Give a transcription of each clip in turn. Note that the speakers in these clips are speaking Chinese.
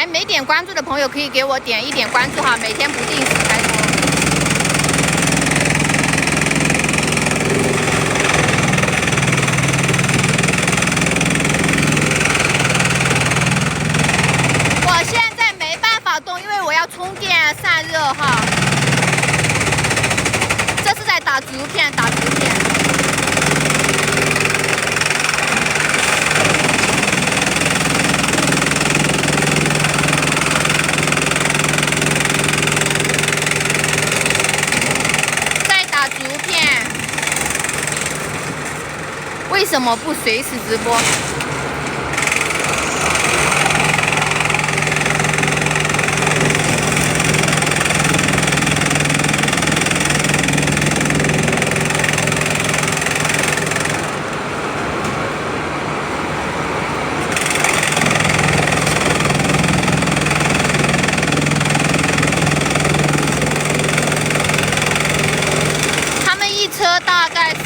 还没点关注的朋友可以给我点一点关注哈，每天不定时开通。我现在没办法动，因为我要充电散热哈。这是在打竹片，打竹片。为什么不随时直播？他们一车大概是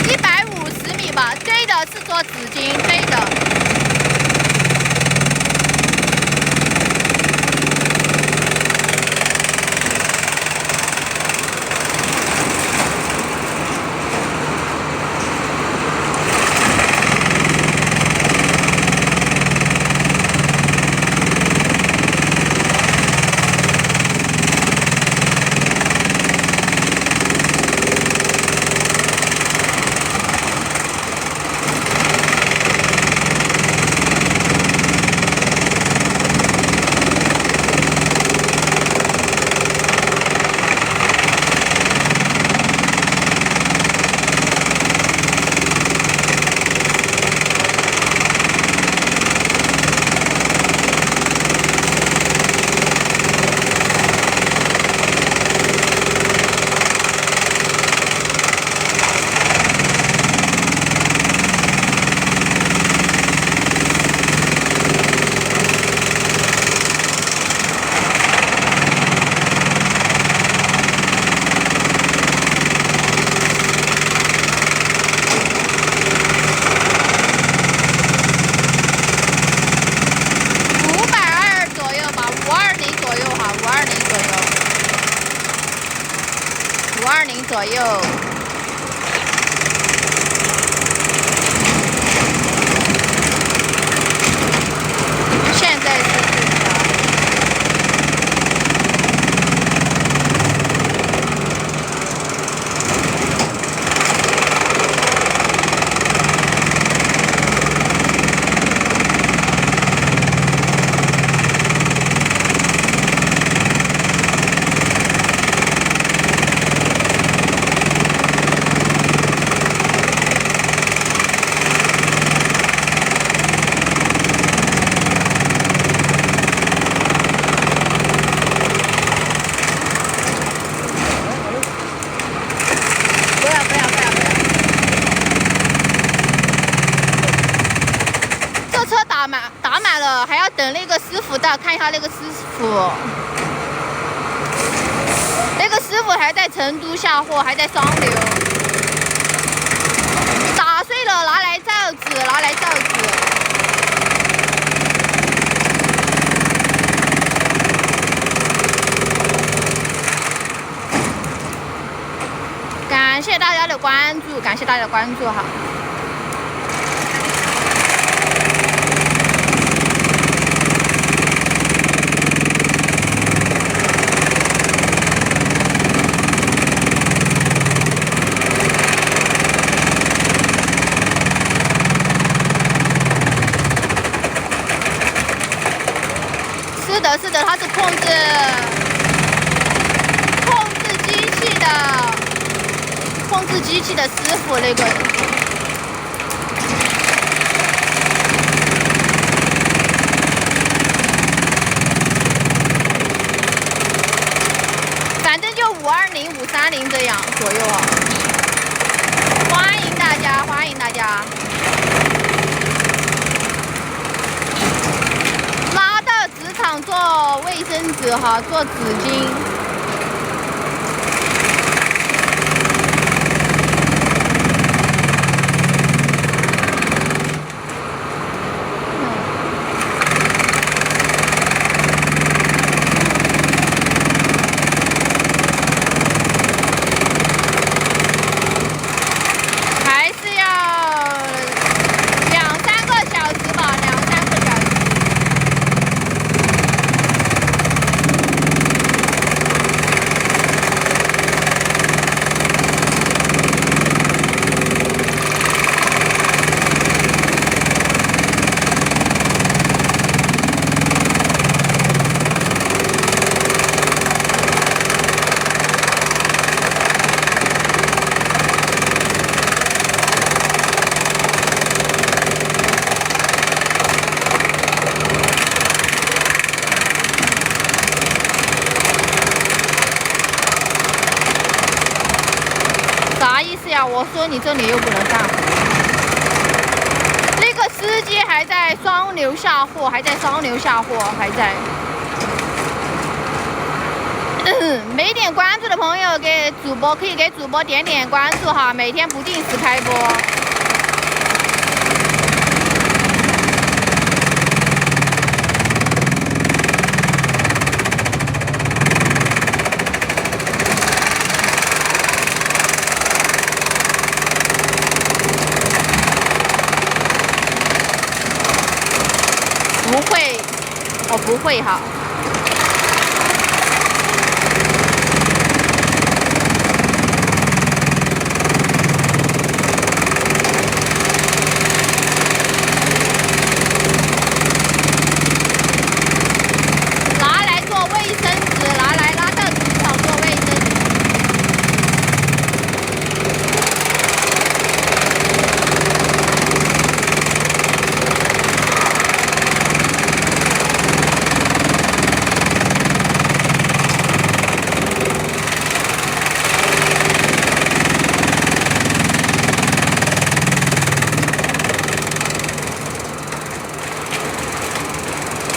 150米吧，对的是做纸巾，对的。520左右。现在是打满了，还要等那个师傅到，看一下那个师傅。那个师傅还在成都下货，还在双流。打碎了拿来造纸，拿来造纸。感谢大家的关注，感谢大家的关注哈。是的，它是控制机器的师傅那个。反正就520、530这样左右啊。欢迎大家，欢迎大家。做卫生纸哈，做纸巾。我说你这里又不能干活。那个司机还在双流下货，还在。没点关注的朋友，给主播可以给主播点点关注哈，每天不定时开播。不会，我不会哈。拿来做卫生纸，拿到职场做卫生纸。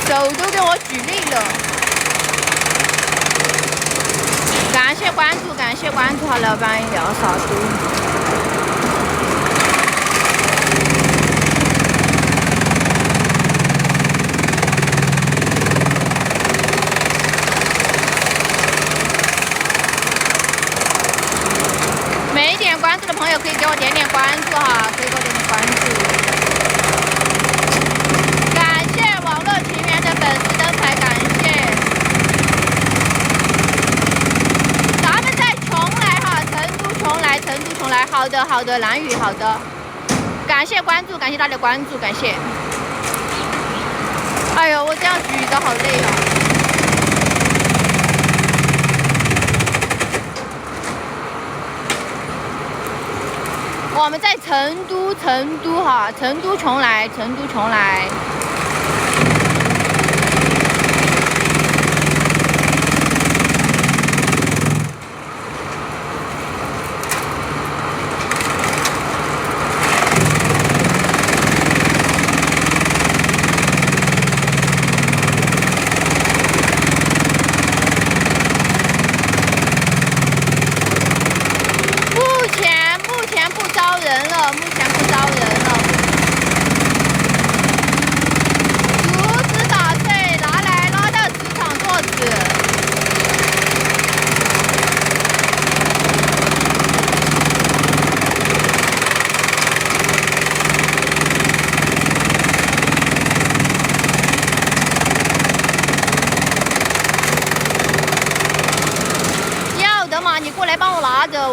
手都给我举累了，感谢关注，好了，帮你聊啥都。没点关注的朋友可以给我点点关注哈，可以给我点点关注。粉丝灯牌，感谢。咱们再重来哈，成都重来。好的，蓝雨，好的。感谢关注，感谢大家的关注，感谢。哎呦，我这样举的好累啊。我们在成都哈，成都重来。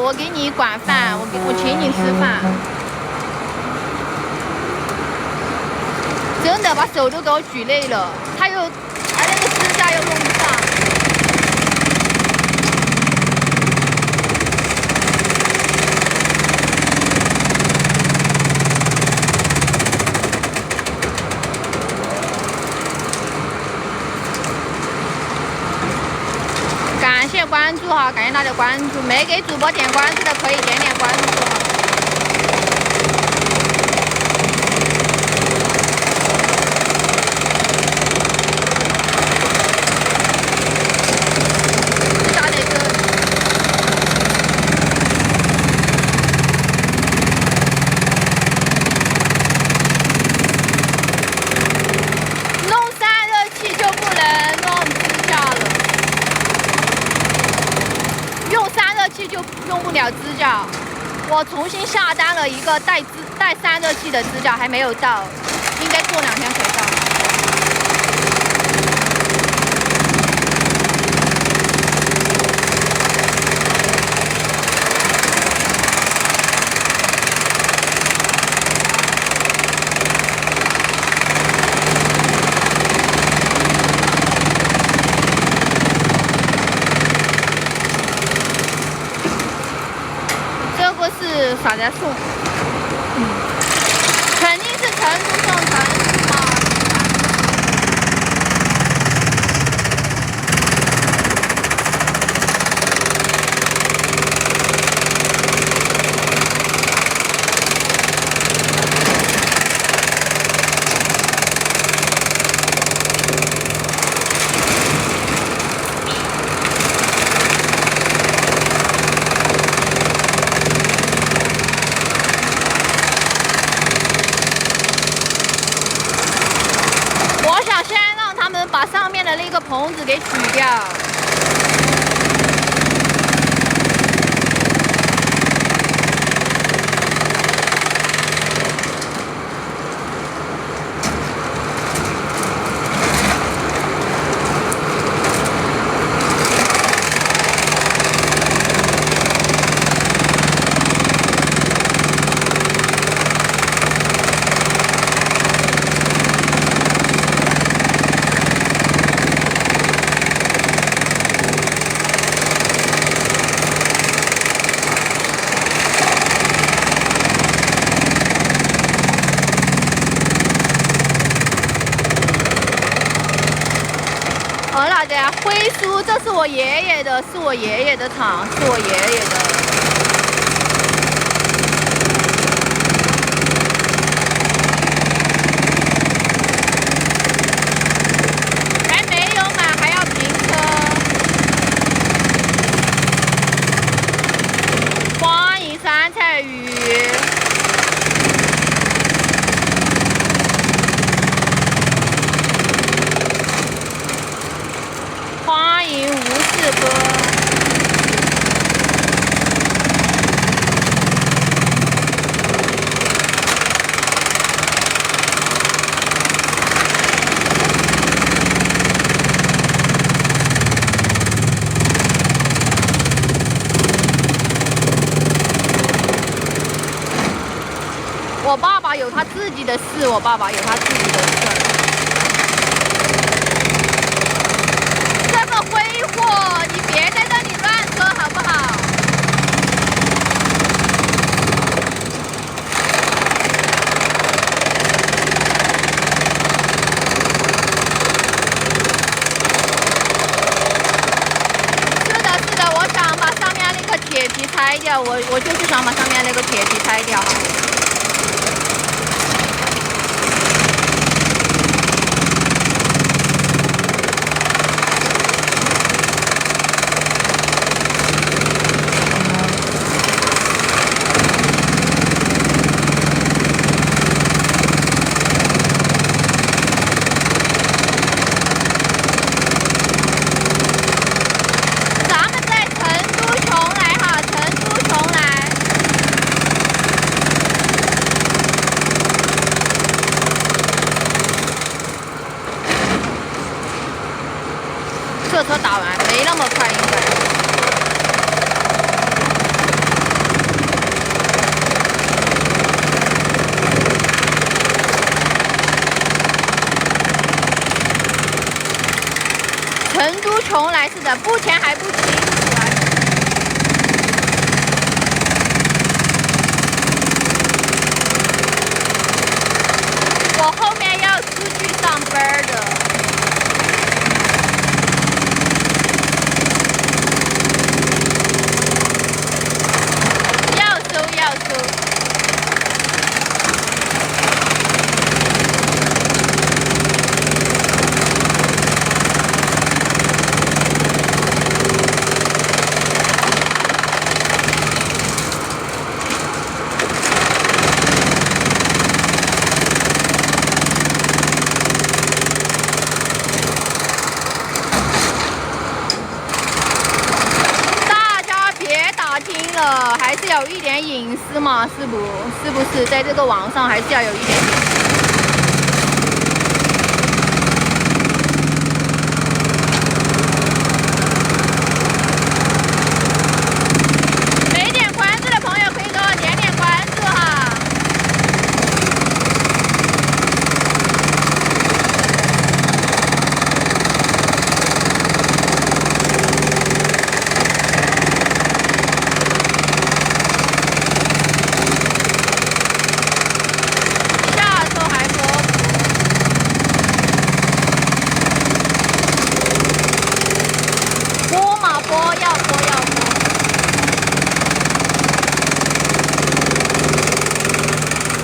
我给你管饭，我请你吃饭，真的把手都给我举累了，而那个支架又用不上。感谢关注哈，感谢大家的关注，没给主播点关注的可以点点关注哈。支架，我重新下单了一个带散热器的支架，还没有到，应该过2天可以到。是啥在送？肯定是成都送成都嘛。把上面的那个棚子给取掉。好的呀，灰叔，这是我爷爷的，是我爷爷的厂，是我爷爷的。还没有买，还要评车。欢迎酸菜鱼。欢迎吴世哥。我爸爸有他自己的事，我爸爸有他自己的事。挥霍，你别在这里乱说好不好？是的，是的，我想把上面那个铁皮拆掉，我就是想把上面那个铁皮拆掉。这车打完没那么快，应该。成都邛崃是的，目前还不清楚啊。我后面要出去上班的。还是有一点隐私嘛，是不是？在这个网上还是要有一点隐私。没点关注的朋友可以给我点点关注哈。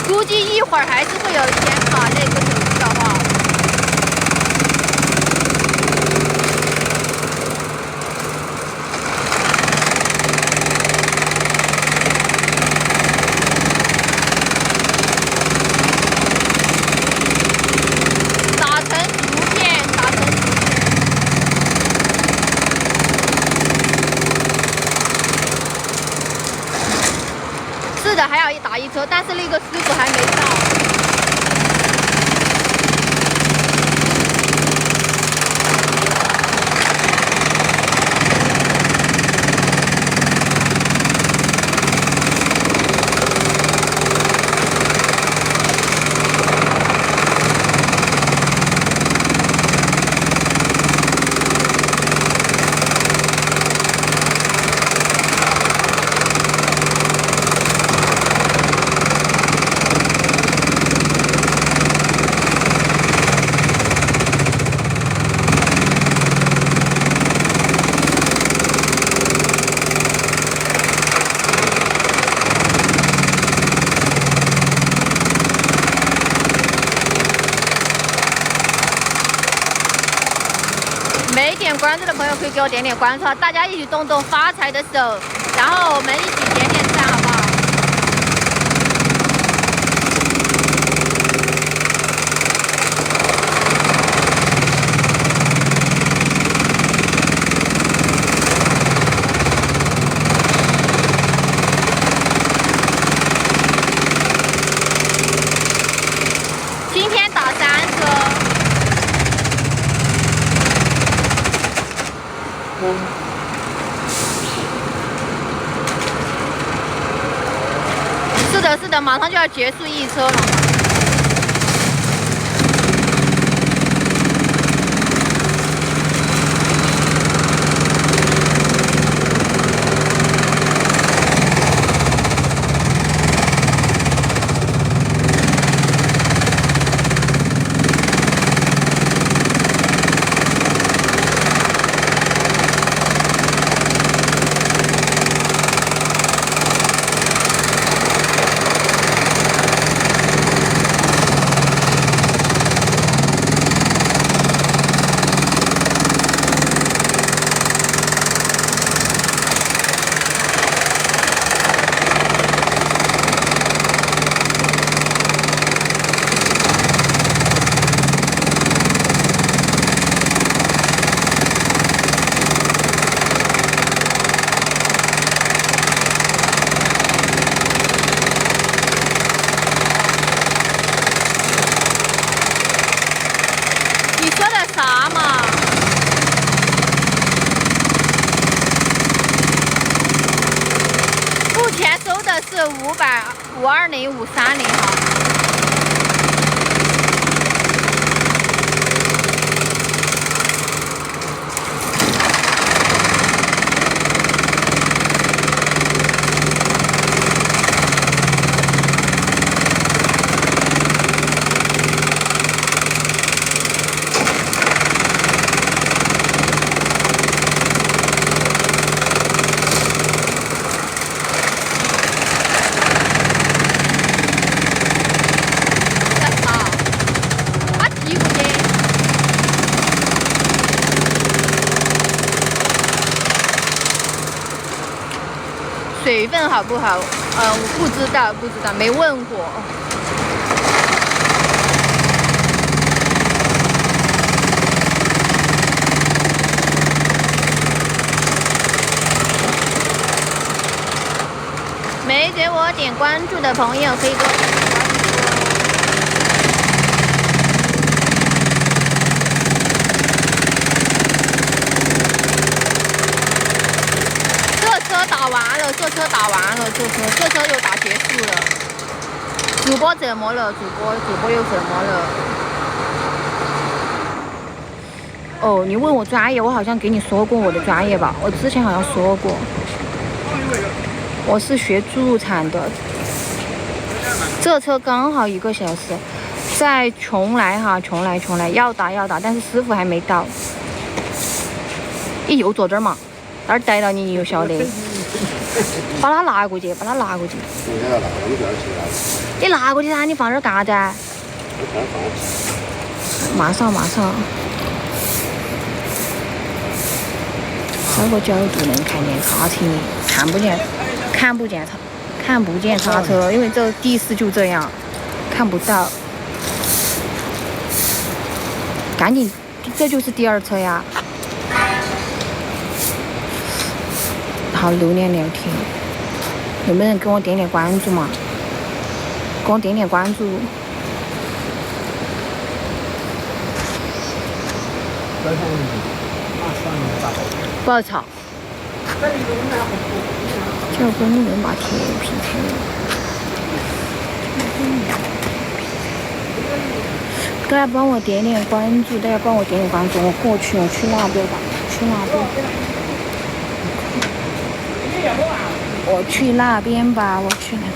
估计一会儿还是会有一点卡那个手机的话。打成图片，打成图了，但是那个师傅还没到。没点关注的朋友可以给我点点关注，大家一起动动发财的手，然后我们一起点点赞，好不好？今天打3车。是的，马上就要结束1车了。啥嘛？目前收的是520、530哈。水分好不好？我不知道，没问过。没给我点关注的朋友可以给我点关注。这车打完了，这车又打结束了。主播怎么了？主播又怎么了？哦，你问我专业，我好像给你说过我的专业吧？我之前好像说过，我是学助产的。这车刚好1个小时，在邛崃哈，邛崃要打，但是师傅还没到。你又坐这儿嘛？那儿逮到你又晓得。把它拿过去。你拿过去噻，你放这儿干啥子啊？马上。这个角度能看见刹车，看不见刹车，因为这地势就这样，看不到。赶紧，这就是第2车呀。好，留恋聊天，有没有人给我点点关注嘛？给我点点关注。不要吵。这个女人把铁皮贴了。大家帮我点点关注，大家帮我点点关注，我过去，我去那边吧，去那边。我去那边吧，我去那。